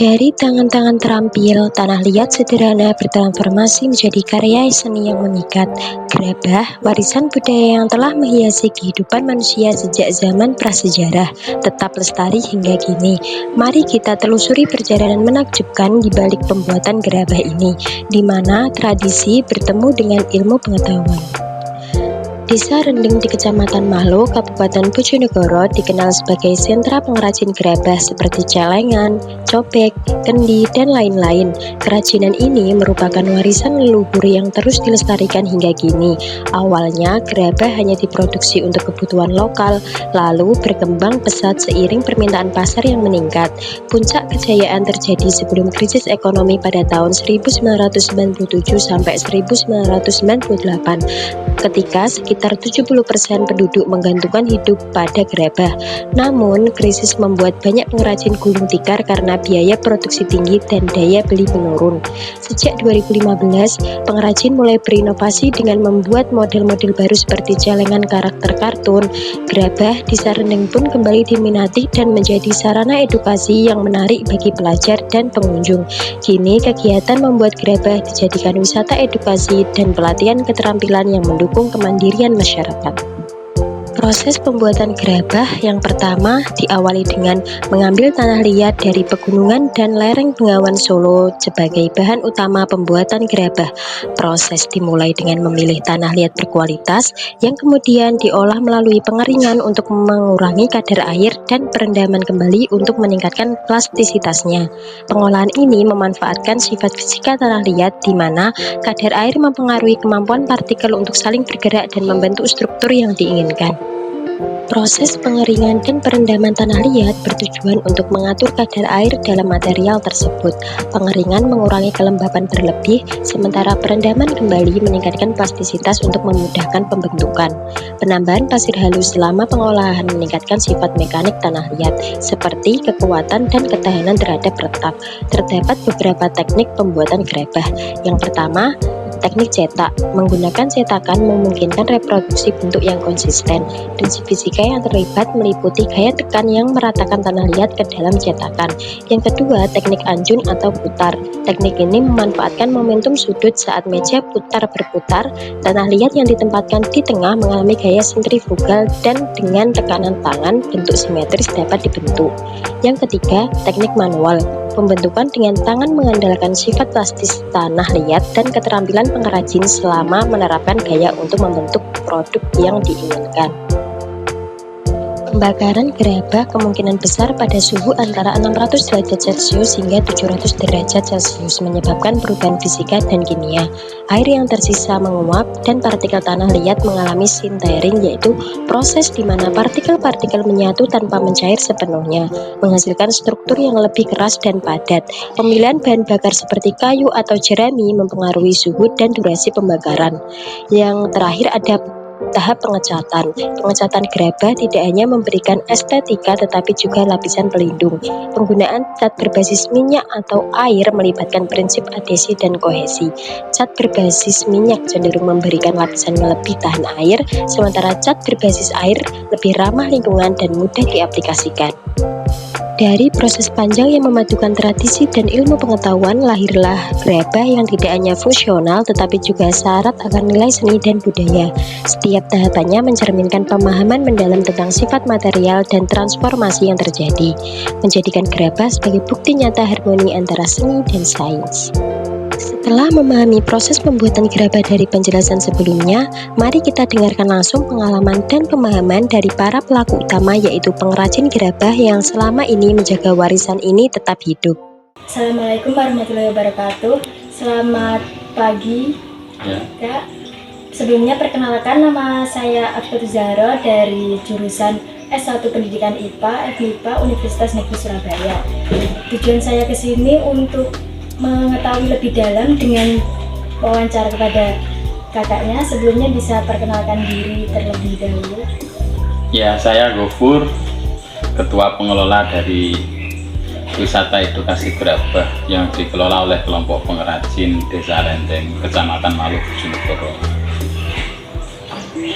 Dari tangan-tangan terampil, tanah liat sederhana bertransformasi menjadi karya seni yang memikat. Gerabah, warisan budaya yang telah menghiasi kehidupan manusia sejak zaman prasejarah, tetap lestari hingga kini. Mari kita telusuri perjalanan menakjubkan di balik pembuatan gerabah ini, di mana tradisi bertemu dengan ilmu pengetahuan. Desa Rendeng di Kecamatan Mahlo, Kabupaten Bojonegoro dikenal sebagai sentra pengrajin gerabah seperti celengan, cobek, kendi, dan lain-lain. Kerajinan ini merupakan warisan leluhur yang terus dilestarikan hingga kini. Awalnya, gerabah hanya diproduksi untuk kebutuhan lokal, lalu berkembang pesat seiring permintaan pasar yang meningkat. Puncak kejayaan terjadi sebelum krisis ekonomi pada tahun 1997 sampai 1998, ketika sekitar 70% penduduk menggantungkan hidup pada gerabah. Namun, krisis membuat banyak pengrajin gulung tikar karena biaya produksi tinggi dan daya beli menurun. Sejak 2015, pengrajin mulai berinovasi dengan membuat model-model baru seperti celengan karakter kartun. Gerabah di Desa Rendeng pun kembali diminati dan menjadi sarana edukasi yang menarik bagi pelajar dan pengunjung. Kini, kegiatan membuat gerabah dijadikan wisata edukasi dan pelatihan keterampilan yang mendukung kemandirian masyarakat. Proses pembuatan gerabah yang pertama diawali dengan mengambil tanah liat dari pegunungan dan lereng Bengawan Solo sebagai bahan utama pembuatan gerabah. Proses dimulai dengan memilih tanah liat berkualitas yang kemudian diolah melalui pengeringan untuk mengurangi kadar air dan perendaman kembali untuk meningkatkan plastisitasnya. Pengolahan ini memanfaatkan sifat fisika tanah liat di mana kadar air mempengaruhi kemampuan partikel untuk saling bergerak dan membentuk struktur yang diinginkan. Proses pengeringan dan perendaman tanah liat bertujuan untuk mengatur kadar air dalam material tersebut. Pengeringan mengurangi kelembapan berlebih, sementara perendaman kembali meningkatkan plastisitas untuk memudahkan pembentukan. Penambahan pasir halus selama pengolahan meningkatkan sifat mekanik tanah liat, seperti kekuatan dan ketahanan terhadap retak. Terdapat beberapa teknik pembuatan gerabah. Yang pertama, teknik cetak. Menggunakan cetakan memungkinkan reproduksi bentuk yang konsisten. Prinsip fisika yang terlibat meliputi gaya tekan yang meratakan tanah liat ke dalam cetakan. Yang kedua, teknik anjun atau putar. Teknik ini memanfaatkan momentum sudut saat meja putar berputar. Tanah liat yang ditempatkan di tengah mengalami gaya sentrifugal dan dengan tekanan tangan bentuk simetris dapat dibentuk. Yang ketiga, teknik manual. Pembentukan dengan tangan mengandalkan sifat plastis tanah liat dan keterampilan pengrajin selama menerapkan gaya untuk membentuk produk yang diinginkan. Pembakaran gerabah kemungkinan besar pada suhu antara 600 derajat Celcius hingga 700 derajat Celcius menyebabkan perubahan fisika dan kimia. Air yang tersisa menguap dan partikel tanah liat mengalami sintering, yaitu proses di mana partikel-partikel menyatu tanpa mencair sepenuhnya, menghasilkan struktur yang lebih keras dan padat. Pemilihan bahan bakar seperti kayu atau jerami mempengaruhi suhu dan durasi pembakaran. Yang terakhir ada tahap pengecatan. Pengecatan gerabah tidak hanya memberikan estetika tetapi juga lapisan pelindung. Penggunaan cat berbasis minyak atau air melibatkan prinsip adhesi dan kohesi. Cat berbasis minyak cenderung memberikan lapisan yang lebih tahan air, sementara cat berbasis air lebih ramah lingkungan dan mudah diaplikasikan. Dari proses panjang yang memadukan tradisi dan ilmu pengetahuan, lahirlah gerabah yang tidak hanya fungsional tetapi juga syarat akan nilai seni dan budaya. Setiap tahapannya mencerminkan pemahaman mendalam tentang sifat material dan transformasi yang terjadi, menjadikan gerabah sebagai bukti nyata harmoni antara seni dan sains. Setelah memahami proses pembuatan gerabah dari penjelasan sebelumnya, mari kita dengarkan langsung pengalaman dan pemahaman dari para pelaku utama, yaitu pengrajin gerabah yang selama ini menjaga warisan ini tetap hidup. Assalamualaikum warahmatullahi wabarakatuh. Selamat pagi, Kak. Sebelumnya perkenalkan, nama saya Akbar Zahra dari jurusan S1 Pendidikan IPA, FMIPA Universitas Negeri Surabaya. Tujuan saya ke sini untuk mengetahui lebih dalam dengan wawancara kepada kakaknya. Sebelumnya bisa perkenalkan diri terlebih dahulu. Ya, saya Gofur, ketua pengelola dari wisata edukasi gerabah yang dikelola oleh kelompok pengrajin Desa Rendeng, Kecamatan Mahlo, Bojonegoro.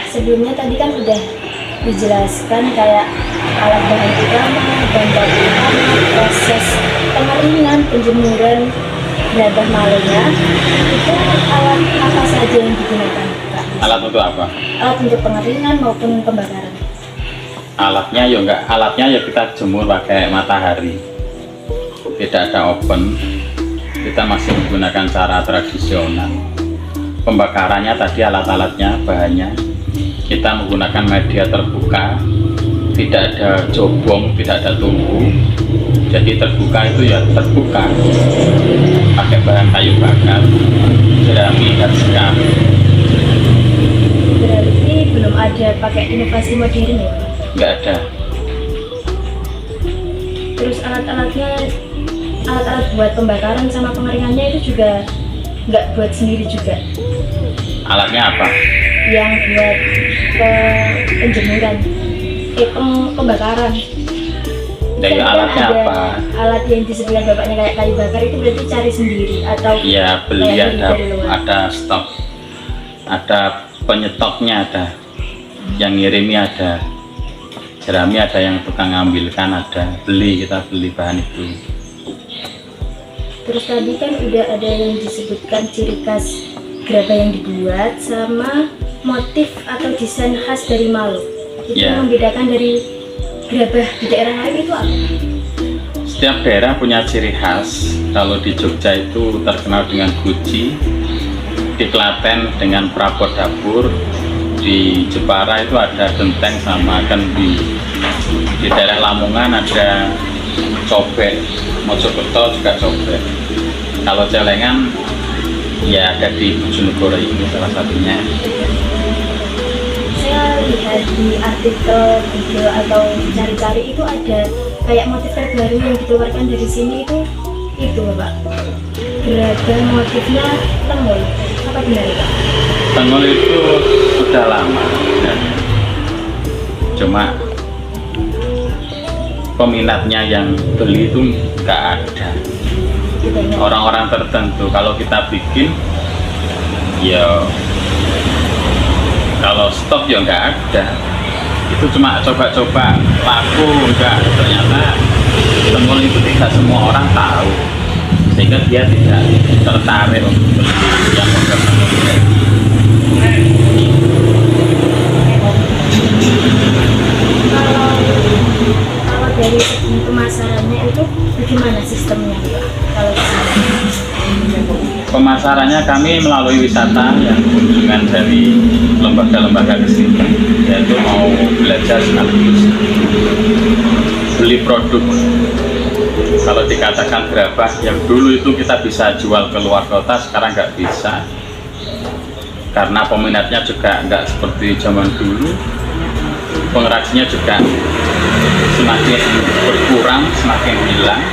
Sebelumnya tadi kan udah dijelaskan kayak alat bahan utama, bahan baku utama, proses pengeringan, penjemuran gerabah malenya, itu alat apa saja yang digunakan, Kak? Alat untuk apa? Alat untuk pengeringan maupun pembakaran. Alatnya ya kita jemur pakai matahari, tidak ada oven, kita masih menggunakan cara tradisional. Pembakarannya tadi alat-alatnya, bahannya kita menggunakan media terbuka, tidak ada jobong, tidak ada tungku, jadi terbuka itu ya terbuka, pakai bahan kayu bakar, jerami dan sekam. Berarti belum ada pakai inovasi modern ya, Pak? Nggak ada. Terus alat-alat buat pembakaran sama pengeringannya itu juga nggak buat sendiri juga? Alatnya apa? Yang buat penjemuran, pembakaran. Dari Kan alatnya ada apa? alat yang disebutkan bapaknya kayak kayu bakar itu berarti cari sendiri atau Ya beli, kayak dari luar? ada stok, ada penyetoknya, ada yang ngirimi, ada jerami, ada yang tukang ngambilkan, ada kita beli bahan itu. Terus tadi kan udah ada yang disebutkan ciri khas gerabah yang dibuat sama motif atau desain khas dari Maluku. Itu Ya. yang membedakan dari gerabah di daerah lain itu apa? Setiap daerah punya ciri khas. Kalau di Jogja itu terkenal dengan guci, di Klaten dengan perabot dapur, di Jepara itu ada genteng sama kendi, di daerah Lamongan ada cobek, Mojokerto juga cobek. Kalau celengan ya ada di Bojonegoro ini salah satunya. Saya lihat di artikel Google atau cari-cari itu ada kayak motif terbaru yang dikeluarkan dari sini itu Pak, gerabah motifnya tenggul, apa benar Pak? Tenggul itu sudah lama sebenarnya. Cuma peminatnya yang beli itu nggak ada. Orang-orang tertentu. Kalau kita bikin ya kalau stok ya nggak ada, itu cuma coba-coba laku, enggak, ternyata tenggul itu tidak semua orang tahu, sehingga dia tidak tertarik untuk beli yang modern. Kalau dari segi pemasarannya itu bagaimana sistemnya Pak? Kalau di sini? Pemasarannya kami melalui wisata yang kunjungan dari lembaga-lembaga kesini, yaitu mau belajar sekaligus beli produk. Kalau dikatakan gerabah yang dulu itu kita bisa jual ke luar kota, sekarang nggak bisa, karena peminatnya juga nggak seperti zaman dulu, pengrajinnya juga semakin berkurang, semakin hilang,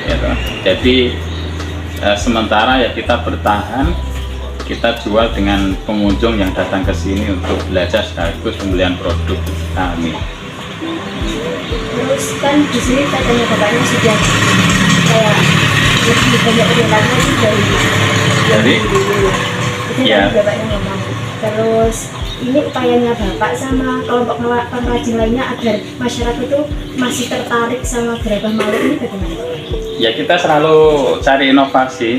gitu. Jadi sementara ya kita bertahan, kita jual dengan pengunjung yang datang ke sini untuk belajar sekaligus pembelian produk kami. Terus kan di sini katanya bapaknya sudah kayak lebih banyak urutannya sih dari dulu. Itu Ya. kan bapaknya ngomong. Terus ini upayanya bapak sama kelompok pengrajin lainnya agar masyarakat itu masih tertarik sama gerabah Maluku ini bagaimana? Ya kita selalu cari inovasi.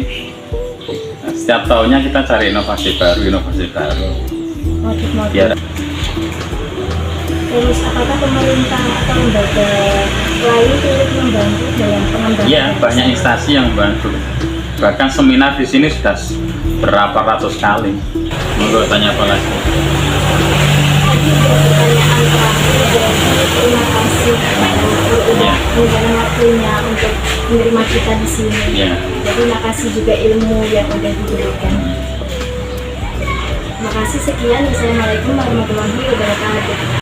Setiap tahunnya kita cari inovasi baru. Motif-motif. Ya, Terus apakah pemerintah atau lembaga lain turut membantu dalam pengembangan? ya banyak instansi yang membantu. Bahkan seminar di sini sudah berapa ratus kali. Menurut tanya apa lagi? Tadi ada pertanyaan terakhir dan terima kasih Ya. meluangkan waktunya untuk menerima kita di sini. Ya. Jadi terima kasih juga ilmu yang udah diberikan. Terima kasih, sekian. Wassalamualaikum warahmatullahi wabarakatuh.